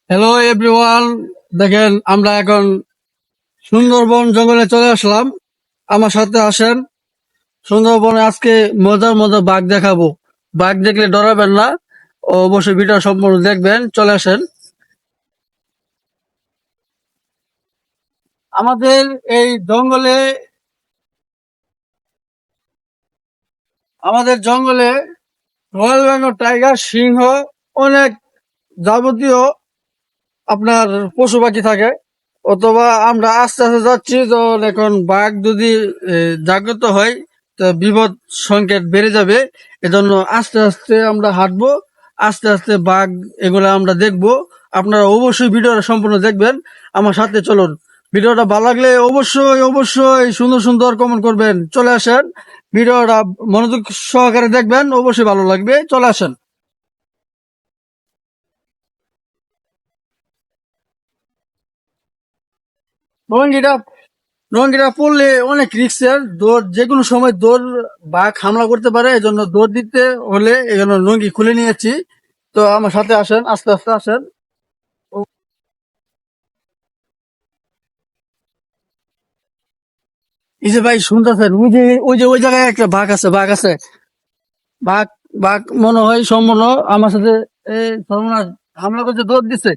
Hello everyone, দেখেন আমরা এখন সুন্দরবন জঙ্গলে চলে আসলাম। আমার সাথে আসেন। সুন্দরবনে আজকে মজার মজার বাঘ দেখাবো। বাঘ দেখলে ডরাবেন না, অবশ্যই ভিডিও সম্পূর্ণ দেখবেন। চলে আসেন আমাদের এই জঙ্গলে। আমাদের জঙ্গলে রয়্যাল বেঙ্গল টাইগার, সিংহ, অনেক যাবতীয় আপনার পশু পাখি থাকে। অথবা আমরা আস্তে আস্তে যাচ্ছি, তো এখন বাঘ যদি জাগ্রত হয় তো বিপদ সংকেত বেড়ে যাবে। এজন্য আস্তে আস্তে আমরা হাঁটবো, আস্তে আস্তে বাঘ এগুলা আমরা দেখবো। আপনারা অবশ্যই ভিডিওটা সম্পূর্ণ দেখবেন। আমার সাথে চলুন। ভিডিওটা ভালো লাগলে অবশ্যই অবশ্যই সুন্দর সুন্দর কমেন্ট করবেন। চলে আসেন, ভিডিওটা মনোযোগ সহকারে দেখবেন, অবশ্যই ভালো লাগবে। চলে আসেন। রোহিঙ্গিরা রোহিঙ্গিরা পড়লে অনেক রিস্কের, দৌড় যে কোনো সময় দৌড় বাঘ হামলা করতে পারে। এই জন্য দৌড় দিতে হলে এজন্য লুঙ্গি খুলে নিয়েছি। তো আমার সাথে আসেন, আস্তে আস্তে আসেন। এই যে ভাই শুনতেছেন, ওই জায়গায় একটা বাঘ আছে, বাঘ আছে। বাঘ বাঘ মনে হয় সম্পূর্ণ আমার সাথে এই সর্বনাশ হামলা করতে দৌড় দিচ্ছে।